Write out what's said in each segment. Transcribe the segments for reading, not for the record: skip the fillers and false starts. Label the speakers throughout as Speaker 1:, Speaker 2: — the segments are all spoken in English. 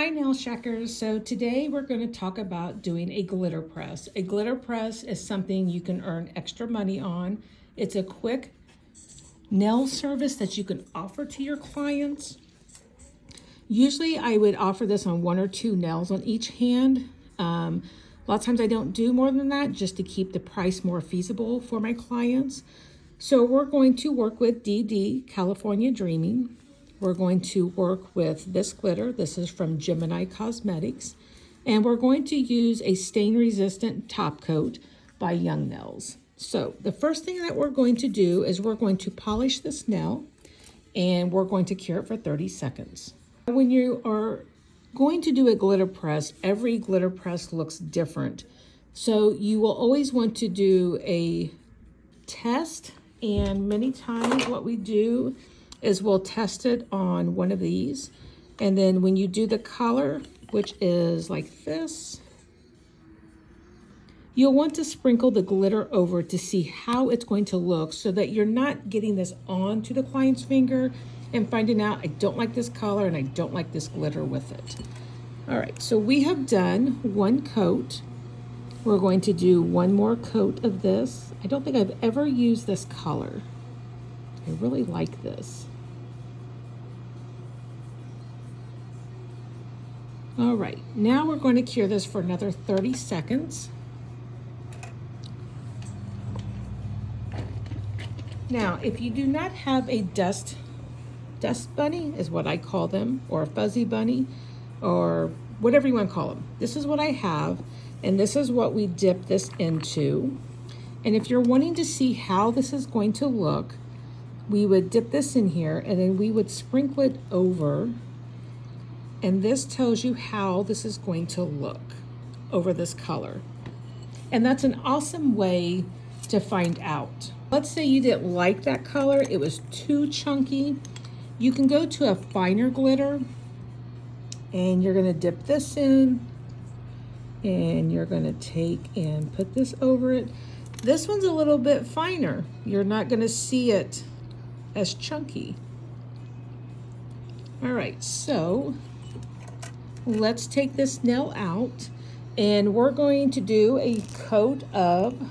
Speaker 1: Hi Nail Shackers. So today we're going to talk about doing a glitter press. A glitter press is something you can earn extra money on. It's a quick nail service that you can offer to your clients. Usually I would offer this on 1 or 2 nails on each hand. A lot of times I don't do more than that just to keep the price more feasible for my clients. So we're going to work with DD California Dreaming. We're going to work with this glitter. This is from Gemini Cosmetics. And we're going to use a stain-resistant top coat by Young Nails. So the first thing that we're going to do is we're going to polish this nail and we're going to cure it for 30 seconds. When you are going to do a glitter press, every glitter press looks different. So you will always want to do a test, and many times what we do is we'll test it on one of these, and then when you do the color, which is like this, you'll want to sprinkle the glitter over to see how it's going to look so that you're not getting this onto the client's finger and finding out, I don't like this color and I don't like this glitter with it. All right, so we have done one coat. We're going to do one more coat of this. I don't think I've ever used this color. I really like this. All right, now we're going to cure this for another 30 seconds. Now, if you do not have a dust bunny is what I call them, or a fuzzy bunny, or whatever you want to call them. This is what I have, and this is what we dip this into. And if you're wanting to see how this is going to look, we would dip this in here and then we would sprinkle it over, and this tells you how this is going to look over this color. And that's an awesome way to find out. Let's say you didn't like that color, it was too chunky. You can go to a finer glitter and you're gonna dip this in and you're gonna take and put this over it. This one's a little bit finer. You're not gonna see it as chunky. All right, so let's take this nail out and we're going to do a coat of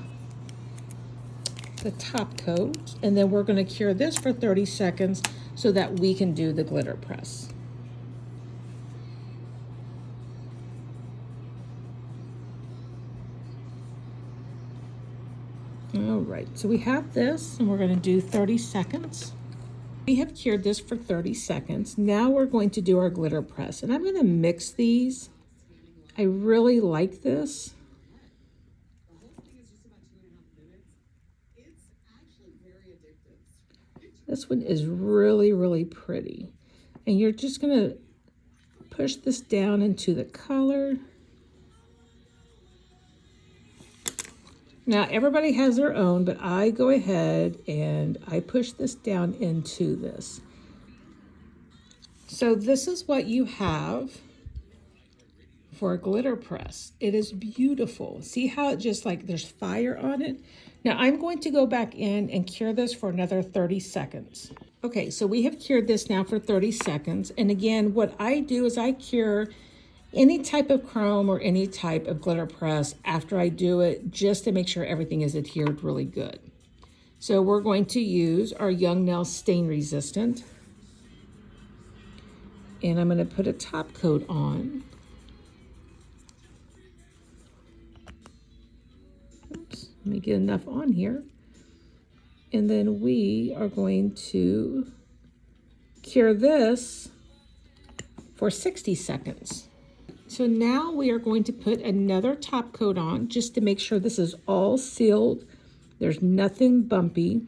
Speaker 1: the top coat, and then we're going to cure this for 30 seconds so that we can do the glitter press. All right, so we have this and we're going to do 30 seconds. We have cured this for 30 seconds. Now we're going to do our glitter press, and I'm going to mix these. I really like this. This one is really, really pretty. And you're just gonna push this down into the color. Now, everybody has their own, but I go ahead and I push this down into this. So this is what you have for a glitter press. It is beautiful. See how it just like there's fire on it? Now I'm going to go back in and cure this for another 30 seconds. Okay, so we have cured this now for 30 seconds. And again, what I do is I cure any type of chrome or any type of glitter press after I do it, just to make sure everything is adhered really good. So we're going to use our Young Nails Stain Resistant. And I'm gonna put a top coat on. Oops, let me get enough on here. And then we are going to cure this for 60 seconds. So now we are going to put another top coat on just to make sure this is all sealed. There's nothing bumpy.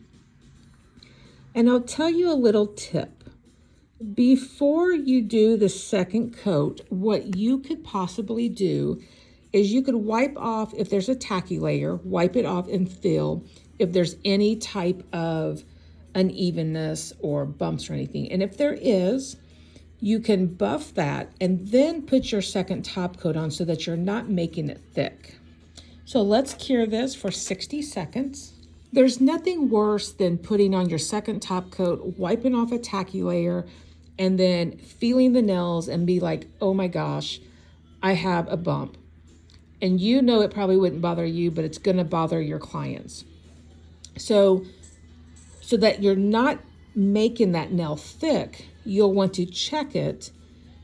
Speaker 1: And I'll tell you a little tip. Before you do the second coat, what you could possibly do is you could wipe off, if there's a tacky layer, wipe it off and fill if there's any type of unevenness or bumps or anything. And if there is, you can buff that and then put your second top coat on so that you're not making it thick. So let's cure this for 60 seconds. There's nothing worse than putting on your second top coat, wiping off a tacky layer, and then feeling the nails and be like, oh my gosh, I have a bump. And you know it probably wouldn't bother you, but it's gonna bother your clients. So that you're not making that nail thick, you'll want to check it,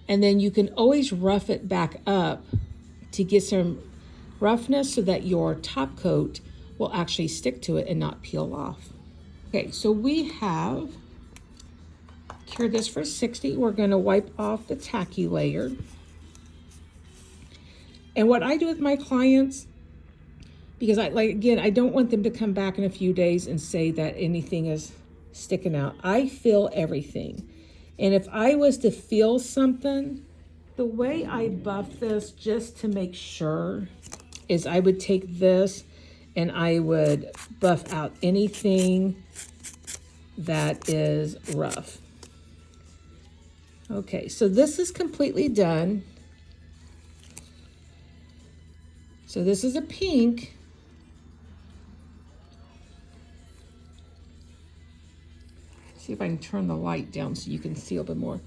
Speaker 1: and then you can always rough it back up to get some roughness so that your top coat will actually stick to it and not peel off. Okay, so we have cured this for 60. We're gonna wipe off the tacky layer. And what I do with my clients, because I don't want them to come back in a few days and say that anything is sticking out. I feel everything. And if I was to feel something, the way I buff this just to make sure is I would take this and I would buff out anything that is rough. Okay, so this is completely done. So this is a pink. See if I can turn the light down so you can see a little bit more.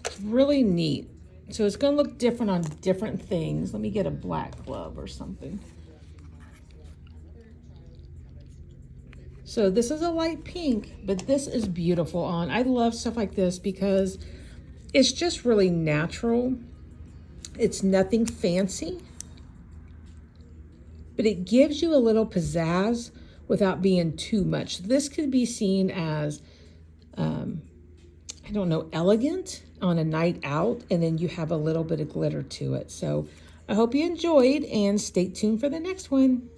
Speaker 1: It's really neat. So it's gonna look different on different things. Let me get a black glove or something. So this is a light pink, but this is beautiful on. I love stuff like this because it's just really natural. It's nothing fancy, but it gives you a little pizzazz without being too much. This could be seen as, I don't know, elegant on a night out, and then you have a little bit of glitter to it. So I hope you enjoyed, and stay tuned for the next one.